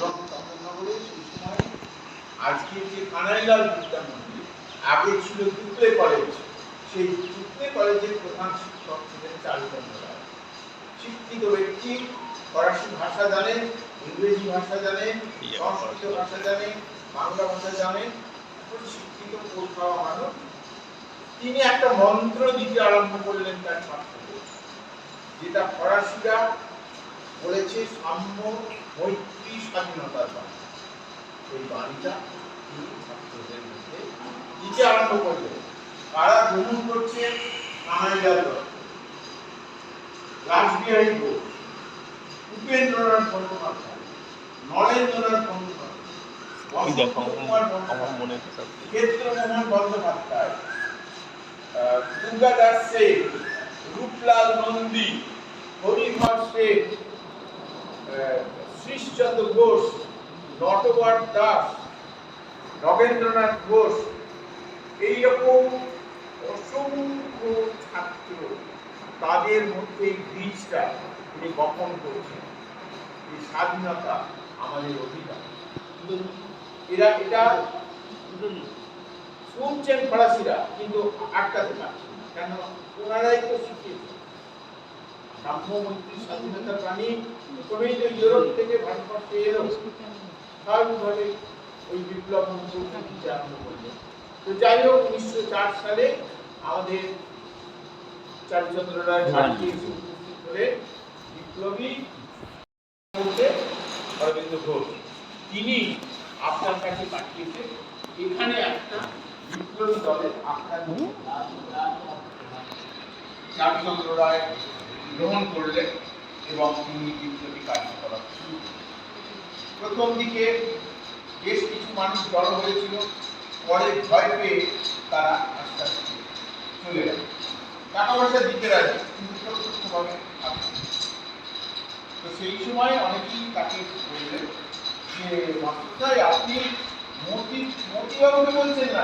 এবং চন্দননগরে সেই সময় আজকে যে কানাইলাল বিদ্যা মন্দির আগে ছিল তুতলে কলেজ, সেই তুতলে কলেজের প্রধান শিক্ষক ছিলেন চারুচন্দ্র রায়। শিক্ষিত ব্যক্তি, ফরাসি ভাষা জানেন, ইংরেজি ভাষা জানেন, সংস্কৃত ভাষা জানেন, বাংলা ভাষা জানেন, শিক্ষিত কোথাও মানুষ। তিনি একটা মন্ত্র দিতে আরম্ভ করলেন তার ছাত্রদের, যেটা ফরাসিরা বলেছে সাম্য, মৈত্রী, স্বাধীনতার বাণী। সেই বাণীটা তিনি ছাত্রদের মধ্যে দিতে আরম্ভ করলেন। কারা গ্রহণ করছে? কানাইলাল দত্ত, রাসবিহারী ঘোষ, উপেন্দ্রনাথ বন্দ্যোপাধ্যায়, নরেন্দ্রনাথ বন্দ্যোপাধ্যায়, ক্ষেত্রমোহন বন্দ্যোপাধ্যায়, দুর্গাদাস শেঠ, রূপলাল নন্দী, হরিহর শেঠ, শ্রীশচন্দ্র ঘোষ, নটবর দাস, নগেন্দ্রনাথ ঘোষ, এইরকম অসংখ্য ছাত্র, তাদের মধ্যে এই বীজটা তিনি বপন করছেন। এই স্বাধীনতা আমাদের অধিকার। এরা এটা শুনছেন ফরাসিরা, কিন্তু আটকাতে পারছেন না। কেন? ওনারাই তো শিখিয়েছেন সাম্য, মৈত্রী, স্বাধীনতার বাণী। প্রথমেই তো ইউরোপ থেকে ভারতবর্ষে এলো, স্বাভাবিকভাবে ওই বিপ্লব মন্ত্র দিতে আরম্ভ করলেন। তো যাই হোক, 1904 সালে আমাদের চারুচন্দ্র রায় ভারতীয় উপস্থিত হলে বিপ্লবী অরবিন্দ ঘোষ, তিনি আপনার কাছে পাঠিয়েছেন এখানে একটা বিপ্লবী দলের আপনার চারুচন্দ্র রায় গ্রহণ করলেন এবং তিনি বিপ্লবী কার্যকলাপ শুরু করলেন। প্রথম দিকে বেশ কিছু মানুষ জড়ো হয়েছিল, পরে ভয় পেয়ে তারা আস্তে আস্তে চলে গেল। টাকা পয়সা দিতে রাজি, কিন্তু প্রত্যক্ষভাবে আসবে। তো সেই সময় অনেকেই তাকে বললেন যে মাস্টার, আপনি মতিবাবুকে বলছেন না,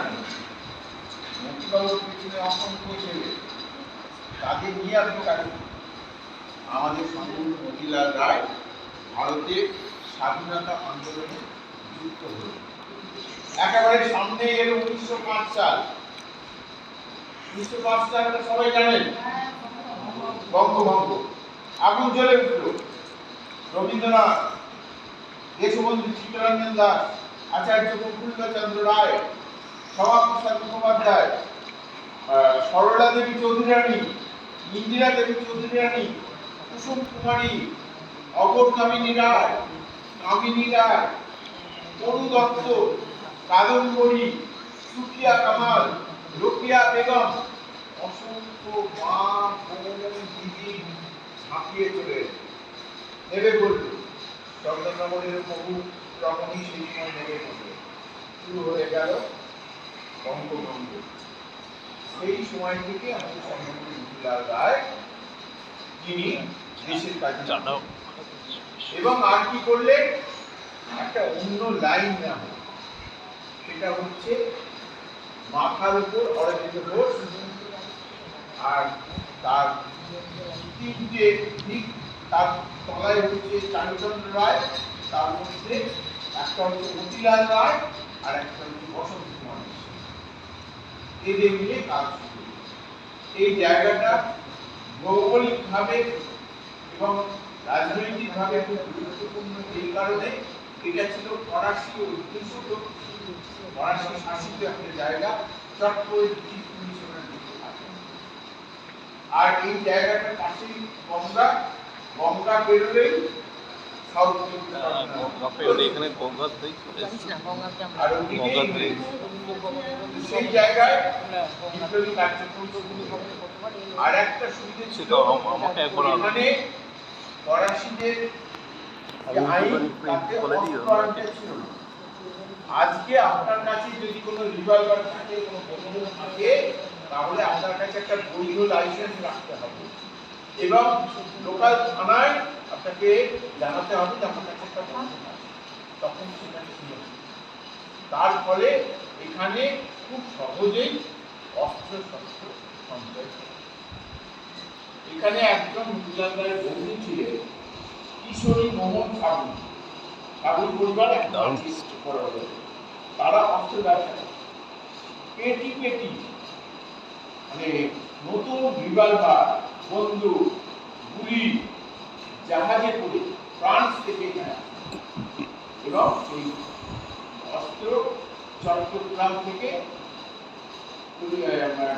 মতিবাবুর পিছনে অসংখ্য ছেলে, তাদের নিয়ে আপনি কাজ করুন। আমাদের সঙ্গে মতিলাল রায় ভারতের স্বাধীনতা আন্দোলনে যুক্ত হল। একেবারে সামনে এলো 1905 সাল। 1905 সালটা সবাই জানেন, বঙ্গভঙ্গ, আগুন জ্বলে উঠল। রবীন্দ্রনাথ, দেশবন্ধু চিত্তরঞ্জন দাস, আচার্য প্রফুল্লচন্দ্র রায়, শ্যামাপ্রসাদ মুখোপাধ্যায়, সরলা দেবী চৌধুরী রানী, ইন্দিরা দেবী চৌধুরী রানী, কুসুম কুমারী, অগরকামিনী রায়, কামিনী রায়, তরু দত্ত, কাদম্বরী, সুফিয়া কামাল, রোকেয়া বেগম, অসংখ্য মা, বোন, দিদি ঝাঁপিয়ে চলে নেমে পড়ল। চন্দননগরের বহু রকমই সেই সময় নেমে পড়ল। শুরু হয়ে গেল বঙ্গভঙ্গ। সেই সময় থেকে আমাদের সম্মানিত মতিলাল রায় তিনি দেশের কাজে এবং আর কি করলেন, একটা অন্য লাইন নেওয়া, সেটা হচ্ছে মাথার উপর অরবিন্দ ঘোষ, আর তার তিনটে দিক, তার তলায় হচ্ছে চারুচন্দ্র রায়, তার মধ্যে একটা হচ্ছে মতিলাল রায় আর একটা হচ্ছে বসন্ত কুমার। এদের মিলে কাজ শুরু। এই জায়গাটা ভৌগোলিকভাবে এবং রাজনৈতিকভাবে খুব গুরুত্বপূর্ণ, এই কারণে এটা ছিল ফরাসি অধ্যুষিত, ফরাসি শাসিত একটা জায়গা। চট্টগ্রামের ব্রিটিশ কমিশনের দিকে থাকে। আর এই জায়গাটার পাশেই গঙ্গা, গঙ্গা পেরোলেই সাউথ সেই জায়গায় বিপ্লবী কার্যক্রম। আর একটা সুবিধা ছিল, এখানে ফরাসিদের ছিল। আজকে আপনার কাছে যদি কোনো রিভলভার থাকে, কোনো বন্দুক থাকে, তাহলে আপনার কাছে একটা বৈধ লাইসেন্স রাখতে হবে এবং লোকাল থানায় আপনাকে জানাতে হবে যে আপনার কাছে একটা বন্দুক আছে। তখন সেটা ছিল। তার ফলে এখানে খুব সহজেই অস্ত্র শস্ত্র সঞ্চয়। এখানে একজন মতিলাল রায়ের বন্ধু ছিলেন কিশোরী মোহন সাহু। ঠাকুর পরিবার একটা বড় হলো, তারা অস্ত্র ব্যবসা করে। পেটি পেটি মানে নতুন রিভলভার, বন্দুক, গুলি জাহাজে করে ফ্রান্স থেকে এখানে আসে। এবং সেই অস্ত্র চট্টগ্রাম থেকে,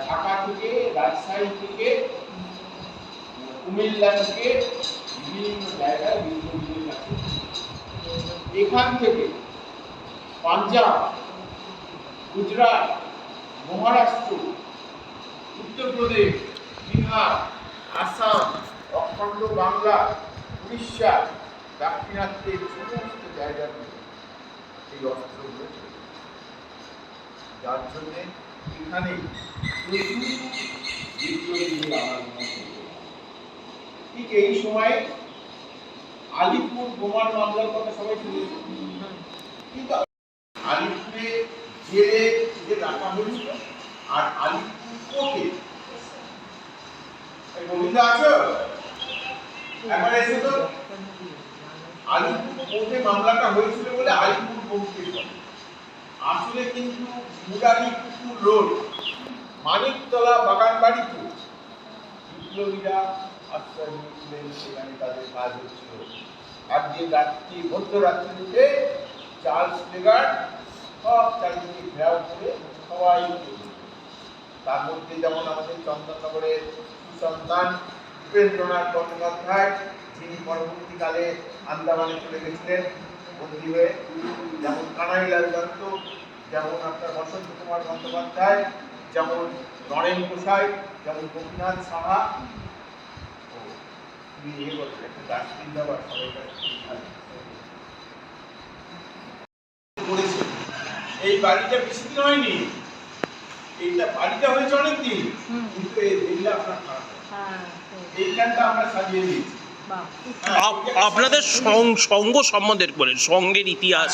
ঢাকা থেকে, রাজশাহী থেকে, কুমিল্লা থেকে, বিভিন্ন জায়গায় বিভিন্ন আছে। এখান থেকে পাঞ্জাব, গুজরাট, মহারাষ্ট্র, উত্তরপ্রদেশ, বিহার, আসাম, অখণ্ড বাংলা, উড়িষ্যা, দাক্ষিণাত্যের সমস্ত জায়গা থেকে এই অস্ত্রগুলো চলে, যার জন্য এখানে ঠিক এই সময় আলিপুর বোমার মামলার কথা সবাই শুনেছে, কিন্তু আলিপুরে জেলে যে রাখা হয়েছিল আর আলিপুর কোর্টে, গোবিন্দা আছো একবার এসে তো, আলিপুর কোর্টে মামলাটা হয়েছিল বলে আলিপুর বোমকে আসলে কিন্তু মুরারিপুকুর রোড, মানিকতলা, বাগানবাড়িপুর বিপ্লবীরা আশ্রয় নিয়েছিলেন, সেখানে তাদের কাজ হচ্ছিল। একদিন রাত্রি, মধ্যরাত্রিতে চার্লস লেগার্ড সব চারিদিকে ঘেরাও করে সবাই, তার মধ্যে যেমন আমাদের চন্দননগরের সুসন্তান উপেন্দ্রনাথ বন্দ্যোপাধ্যায়, যিনি পরবর্তীকালে আন্দামানে চলে গেছিলেন বন্দী হয়ে, যেমন কানাইলাল দত্ত, যেমন আপনার বসন্ত কুমার বন্দ্যোপাধ্যায়, যেমন নরেন গোসাই, যেমন গোপীনাথ সাহা, এই বাড়িটা বেশি দিন হয়নি, এইটা বাড়িটা হয়েছে অনেকদিন, কিন্তু এই দিনটা আপনার খারাপ, এইখানটা আমরা সাজিয়ে দিয়েছি। আপনাদের সঙ্গ সম্বন্ধে বলেন, সঙ্গের ইতিহাস।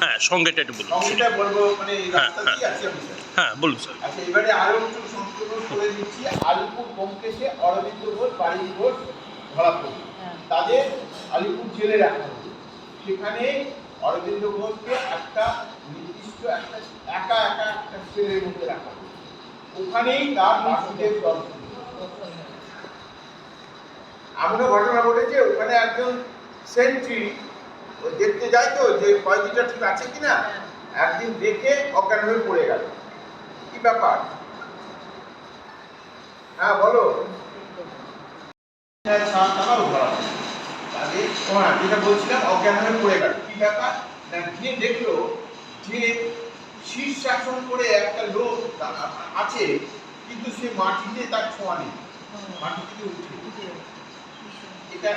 হ্যাঁ, সঙ্গেটা একটু বলুন। সঙ্গেটা বলবো, মানে এই রাস্তাতেই আছে আমি স্যার। হ্যাঁ বলুন স্যার। আচ্ছা, এবারে আরো একটু সংশোধন করে দিচ্ছি। আলিপুর বোমকেশে অরবিন্দ ঘোষ, বাড়ি ঘোষ, ধরাপুর, তাদের আলিপুর জেলে রাখা হতো। সেখানে অরবিন্দ ঘোষকে একটা নির্দিষ্ট একটা একা একটা সেলের মধ্যে রাখা হতো। ওখানেই তার বাসুদেব দর্শন, এমনও ঘটনা ঘটেছে, ওখানে একজন সেন্ট্রি দেখতে যায় তো যে কয়েদিটা ঠিক আছে কিনা, একদিন দেখে অজ্ঞান হয়ে পড়ে গেল। কি ব্যাপার? হ্যাঁ বলো। যেটা বলছিলাম, অজ্ঞান হয়ে পড়ে গেল। কি ব্যাপার? না, গিয়ে দেখলো যে শীর্ষাসন করে একটা লোক আছে, কিন্তু সে মাটিতে তার ছোঁয়া নেই, মাটি থেকে উঠে। এটা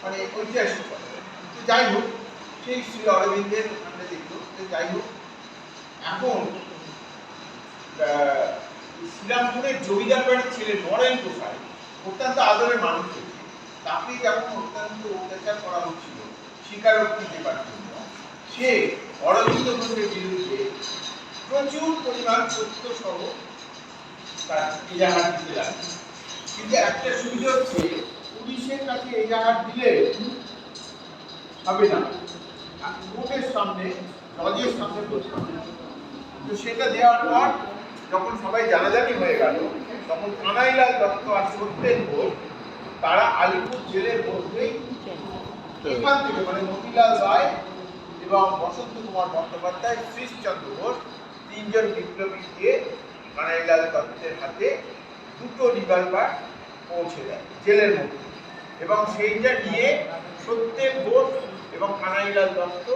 মানে ঐতিহাসিক কথা। যাই হোক, সেই শ্রী অরবিন্দের ওখানে দেখলো। যাই হোক, এখন শ্রীরামপুরের জমিদার বাড়ির ছেলে নরেন গোসাই অত্যন্ত আদরের মানুষ হয়েছে, তাকে যেমন অত্যন্ত অত্যাচার করা হচ্ছিল স্বীকারোক্তি দেবার জন্য, সে অরবিন্দ ঘোষের বিরুদ্ধে প্রচুর পরিমাণ তথ্য সহ তার এজাহার দিতে লাগবে। কিন্তু একটা সুবিধা হচ্ছে, পুলিশের কাছে এজাহার দিলে হবে না, কোর্টের সামনে, জজের সামনে বলতে হবে। তো সেটা দেওয়ার পর যখন সবাই জানাজানি হয়ে গেল, তখন কানাইলাল দত্ত আর সত্যেন ঘোষ তারা আলিপুর জেলের মধ্যেই, এখান থেকে মানে মতিলাল রায় এবং বসন্ত কুমার বন্দ্যোপাধ্যায়, শ্রীশচন্দ্র ঘোষ, তিনজন বিপ্লবী দিয়ে কানাইলাল দত্তের হাতে দুটো রিভলভার পৌঁছে দেয় জেলের মধ্যে, এবং সেইটা নিয়ে সত্যেন ঘোষ এবং কানাইলাল দত্ত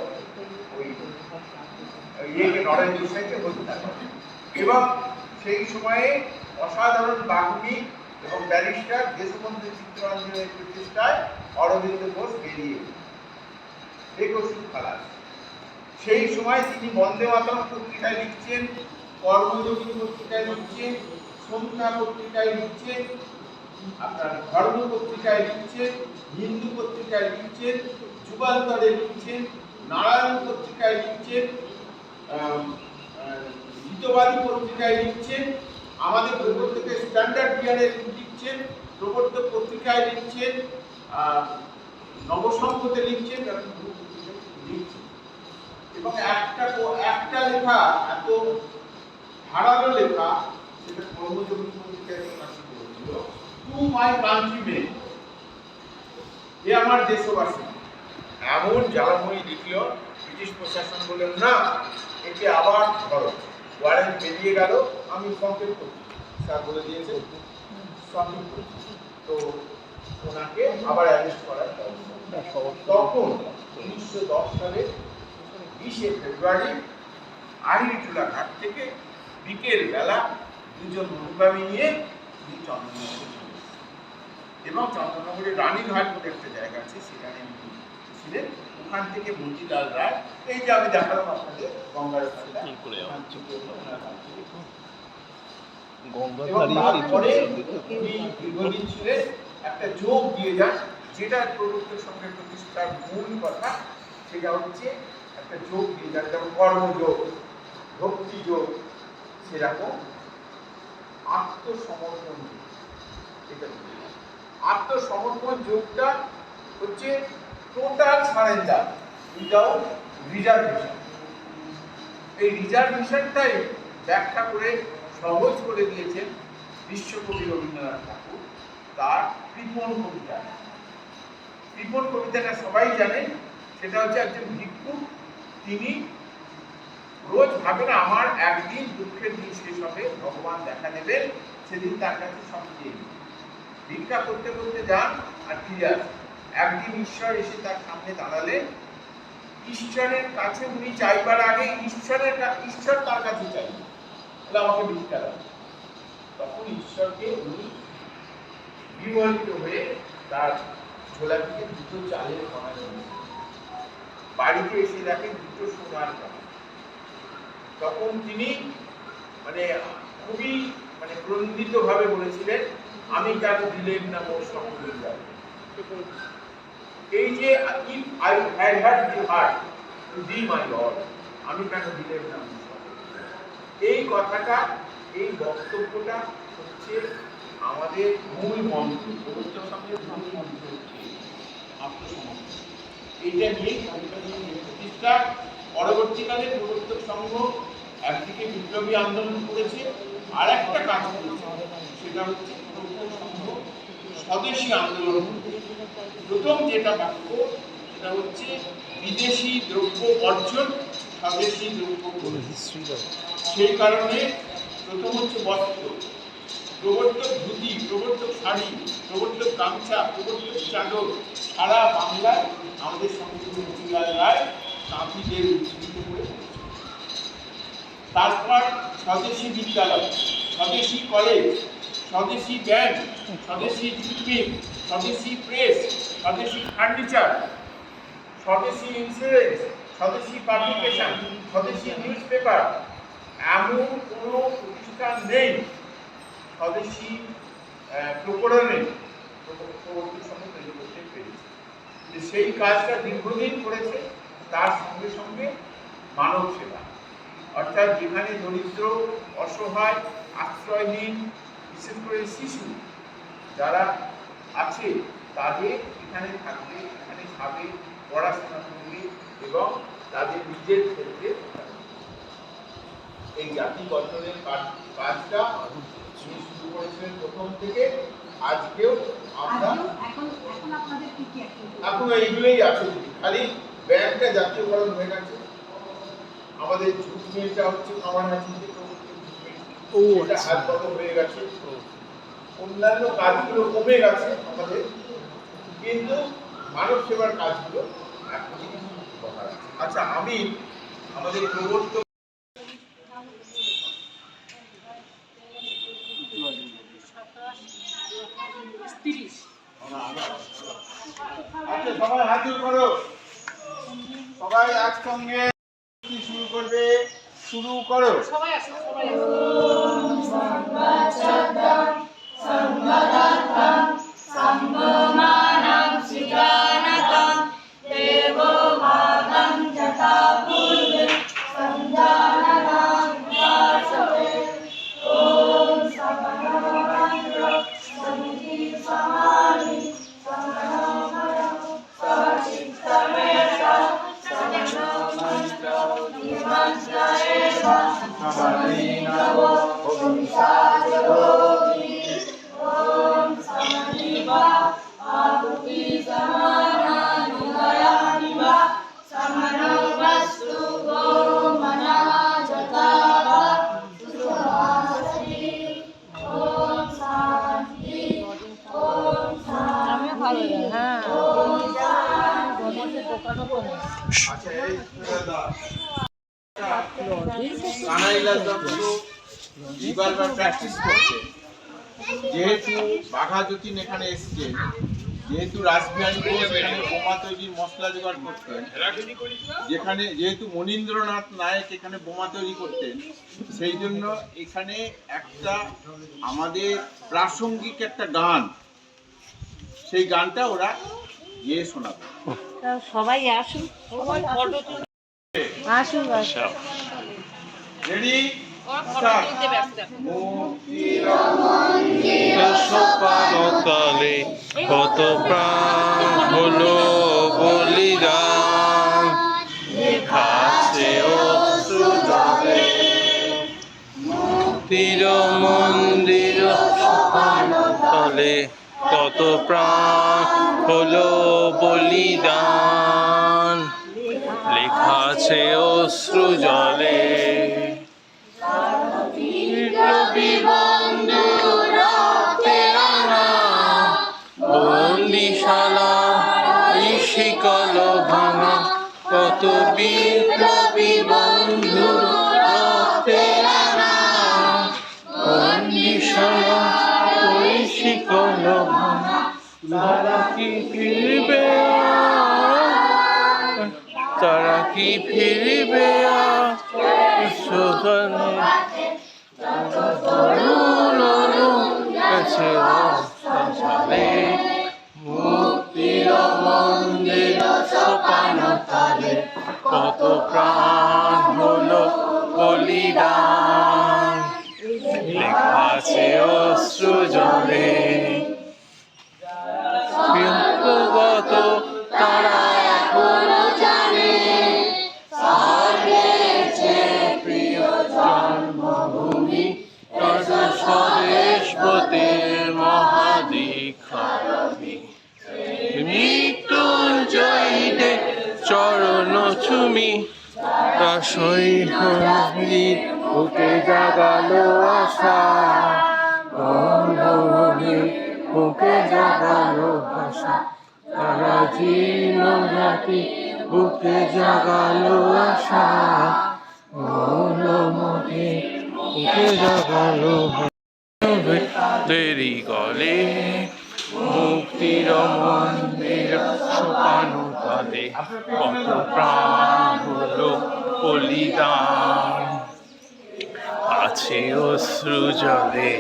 ওই নরেন গোসাইকে হত্যা করে। এবং সেই সময়ে অসাধারণ বাগ্মী এবং ব্যারিস্টার দেশবন্ধু চিত্তরঞ্জনের প্রচেষ্টায় অরবিন্দ ঘোষ বেরিয়ে বেকসুর খালাস। সেই সময় তিনি বন্দে মাতরম পত্রিকায় লিখছেন, কর্মযোগী পত্রিকায় লিখছেন, সমতা পত্রিকায় লিখছেন, আপনার ধর্ম পত্রিকায় লিখছেন, হিন্দু পত্রিকায় লিখছেন, যুগান্তরে লিখছেন, নারায়ণ পত্রিকায় লিখছেন, হিতবাদী পত্রিকায় লিখছেন, আমাদের প্রবর্তকে স্ট্যান্ডার্ড বিয়ারে লিখছেন, প্রবর্ত পত্রিকায় লিখছেন, নবসংহতে লিখছেন, লিখছেন। একটা লেখা এত ধারালো লেখা, সেটা কর্মযোগী পত্রিকা প্রকাশিত হয়েছিল, টু মাই কান্ট্রিমেন, এ আমার দেশবাসী। এমন জ্বালাময়ী লিখল, ব্রিটিশ প্রশাসন বললেন না, একে আবার ধরো। ওয়ারেন্ট বেরিয়ে গেল, আমি সংকেত করছি, স্যার বলে দিয়েছে সংকেত করছি, তো ওনাকে আবার অ্যারেস্ট করার ব্যবস্থা। তখন 1910 সালে 20শে ফেব্রুয়ারি আহিরিটোলা ঘাট থেকে বিকেল বেলা দুজন অনুগামী নিয়ে তিনি চন্দ্রনগরে চলে এসেছেন। এবং চন্দ্রনগরের রানীঘাট বলে একটা জায়গা আছে, সেখানে ছিলেন। ওখান থেকে মতিলাল রায়, এই যে আমি দেখালাম আপনাদের গঙ্গার ধারটা, তারপরে উনি দীর্ঘদিন ছিলেন। একটা যোগ দিয়ে যান, যেটা প্রবর্তক সংঘের প্রতিষ্ঠার মূল কথা, সেটা হচ্ছে একটা যোগ দিয়ে যান, যেমন কর্মযোগ, ভক্তি যোগ, সেরকম আত্মসমর্পণ যোগ। এটা আত্মসমর্পণ যোগটা হচ্ছে টোটাল সারেন্ডার উইদাউট রিজার্ভেশন। এই রিজার্ভেশনটাই ব্যাখ্যা করে সহজ করে দিয়েছেন বিশ্বকবি রবীন্দ্রনাথ ঠাকুর তার কৃপণ কবিতা। কৃপণ কবিতাটা সবাই জানেন, সেটা হচ্ছে একজন ভিক্ষু, তিনি রোজ ভাবেন আমার একদিন দুঃখের দিন শেষ হবে, ভগবান দেখা দেবেন, সেদিন তার কাছে সব চেয়ে ভিক্ষা করতে করতে যান আর ফিরে আসেন। একদিন ঈশ্বর এসে তার সামনে দাঁড়ালেন, ঈশ্বরের কাছে উনি চাইবার আগে ঈশ্বর তার কাছে চাইলেন, বলে আমাকে ভিক্ষা দাও। তখন ঈশ্বরকে উনি বিমোহিত হয়ে তার ঝোলা থেকে দুটো চালের কণা নিয়েছেন, বাড়িতে এসে দেখেন দুটো সোনার কণা। তখন তিনি খুবই ক্রন্দিত ভাবে বলেছিলেন, আমি কেন দিলেন না মোর সকলের যাবে। এই যে if I had had the heart to be my Lord, আমি কেন দিলেন না মোর সকলের। এই কথাটা, এই বক্তব্যটা হচ্ছে আমাদের মূল মন্ত্র, প্রবর্তক সংঘের মূল মন্ত্র হচ্ছে আত্মসমর্পণ। এইটা নিয়ে প্রতিষ্ঠা। পরবর্তীকালে প্রবর্তক সংঘ একদিকে বিপ্লবী আন্দোলন করেছে, আর একটা কাজ করেছে, সেটা হচ্ছে প্রবর্তক সংঘ স্বদেশী আন্দোলন করেছে। প্রথম যেটা বাক্য, সেটা হচ্ছে বিদেশি দ্রব্য বর্জন, স্বদেশী দ্রব্য গ্রহণ। সেই কারণে প্রথম হচ্ছে বস্ত্র, প্রবর্তক ধুতি, প্রবর্তক শাড়ি, প্রবর্তক গামছা, প্রবর্তক চাদর সারা বাংলায় আমাদের সংস্কৃতি মতিলাল রায় তাঁতিদের উজ্জীবিত করে। তারপর স্বদেশী বিদ্যালয়, স্বদেশী কলেজ, স্বদেশী ব্যাংক, স্বদেশী জিপিং, স্বদেশী প্রেস, স্বদেশী ফার্নিচার, স্বদেশী ইন্স্যুরেন্স, স্বদেশী পাবলিকেশন, স্বদেশী নিউজ পেপার। এমন কোনো প্রতিষ্ঠান নেই স্বদেশী প্রকরণে প্রবর্তক সংঘ তৈরি করতে পেরেছে। সেই কাজটা দীর্ঘদিন করেছে। তার সঙ্গে সঙ্গে মানব সেবা, অর্থাৎ যেখানে দরিদ্র, অসহায়, আশ্রয়হীন, বিশেষ করে শিশু যারা আছে, তাদের এখানে থাকবে, এখানে খাবে, পড়াশোনা করবে এবং তাদের নিজের ক্ষেত্রে এই জাতি গঠনের কাজটা তিনি শুরু করেছিলেন প্রথম থেকে। আজকেও আমরা এখন এইগুলোই আছে, খালি ব্যাংকটা জাতীয়করণ হয়ে গেছে। আমাদের জুট মিলটা হচ্ছে কামারহাটিতে, ওটা হাত বদল হয়ে গেছে। অন্যান্য কাজগুলো কমে গেছে আমাদের, কিন্তু মানব সেবার কাজগুলো এখনই বহাল আছে। আচ্ছা, আমি আমাদের প্রবর্তক আচ্ছা, সবাই হাত জোড় করো, সবাই একসঙ্গে শুরু করবে। শুরু করো। সবাই আসো, সবাই Jai আচ্ছা কানাইলাল দত্ত রিভলভার প্র্যাকটিস করছে। যেহেতু বাঘা যতীন এখানে এসেছেন, যেহেতু রাসবিহারী ঘোষ এখানে বোমা তৈরির মশলা জোগাড় করতেন, যেহেতু মনীন্দ্রনাথ নায়েক এখানে বোমা তৈরি করতেন, সেই জন্য এখানে একটা আমাদের প্রাসঙ্গিক একটা গান, সেই গানটা ওরা গিয়ে শোনাবে। সবাই আসুন, আসুন রেডি সোপানতলে কত প্রাণ হলো বলিদান, আছে অশ্রু জলে মুক্তির মন্দির সোপানতলে কত প্রাণ হলো বলিদান, লেখা আছে অশ্রু জলে। বন্দিশালা শিকল ভাঙা কত বিপ্লবী বন্ধুর রক্তে রাঙা, বন্দিশালা শিকল ভাঙা তারা কি ফিরবে, তারা কি ফিরবে মুক্তির মন্দির সোপানতলে কত প্রাণ হলো বলিদান, লেখা আছে অশ্রু জলে। প্রিয়গত তারা এখনো জানে প্রিয় জন্মভূমি স্বদেশপতির মহাদীক্ষারবি, মৃত্যুঞ্জয়ীতে চরণ চুমি শহীদ বুকে জাগালো আশা, বুকে জাগালো আশা, তারা জীর্ণ জাতি বুকে জাগালো আশা, মনে বুকে জাগালো দেরি গলে মুক্তির মন্দির সোপানতলে কত প্রাণ হলো বলিদান, আছে অশ্রু জলে।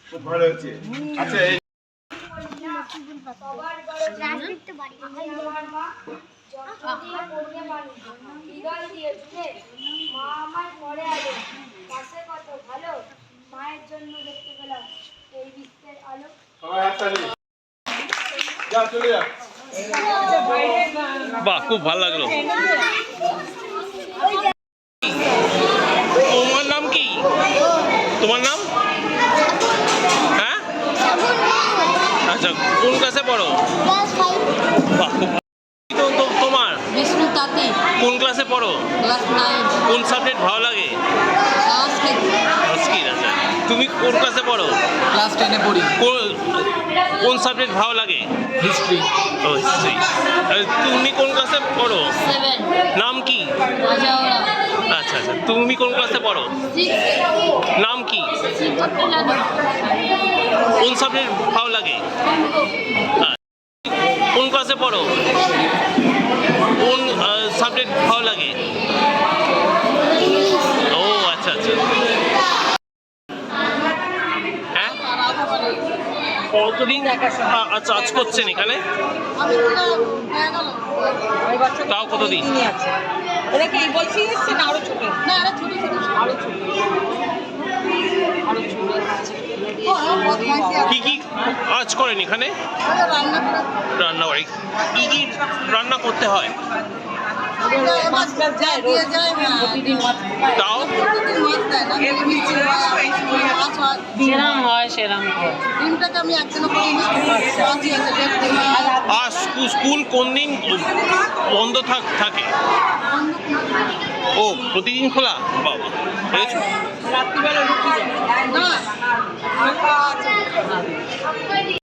খুব ভালো হচ্ছে। আচ্ছা মায়ের জন্য দেখতে পেলাম এই বিশ্বের আলো। বাহ, খুব ভালো লাগলো। তোমার নাম কি? তোমার নাম? হ্যাঁ, আচ্ছা, কোন ক্লাসে পড়ো? বাহ, খুব ভালো। তোমার বিষ্ণু তাঁতি, কোন ক্লাসে পড়ো? ক্লাস 9, কোন সাবজেক্ট ভালো লাগে? সংস্কৃত, সংস্কৃত। আচ্ছা, তুমি কোন ক্লাসে পড়ো? ক্লাস 10 এ পড়ি। কোন সাবজেক্ট ভালো লাগে? হিস্ট্রি। ও, হিস্ট্রি। তুমি কোন ক্লাসে পড়ো? 7, নাম কি? আজাওড়া। আচ্ছা আচ্ছা, তুমি কোন ক্লাসে পড়ো? 6, নাম কি? আব্দুল্লাহ। কোন সাবজেক্ট ভালো লাগে? কোন ক্লাসে পড়ো? কোন সাবজেক্ট ভালো লাগে? ও আচ্ছা আচ্ছা। হ্যাঁ, কতদিন কাজ করছেন এখানে? আমি হয়ে গেল তাও কতদিন? ওরা কি এই বলছি এসছে না আরো ছোট? না আরো ছোট ছোট আরো ছোট আরো ছোট আছে। কি কি কাজ করেন এখানে? রান্না করে রান্না বাড়ি কি কি রান্না করতে হয়? মাছ টাছ যায় দিয়ে রোজ যায়, হ্যাঁ। প্রতিদিন মাছ পায়। তাও প্রতিদিন মাছ দেয় না, মিষ্টি হয়, মাছ হয়। সেরাম হয় সেরাম হয়। ডিমটাকে আমি একদিনও করিনি, মাছই আছে, দেখতে আর স্কুল কোন দিন বন্ধ থাকে? ও প্রতিদিন খোলা? বাবা বেশ। রাত্রিবেলা রুটি যায় না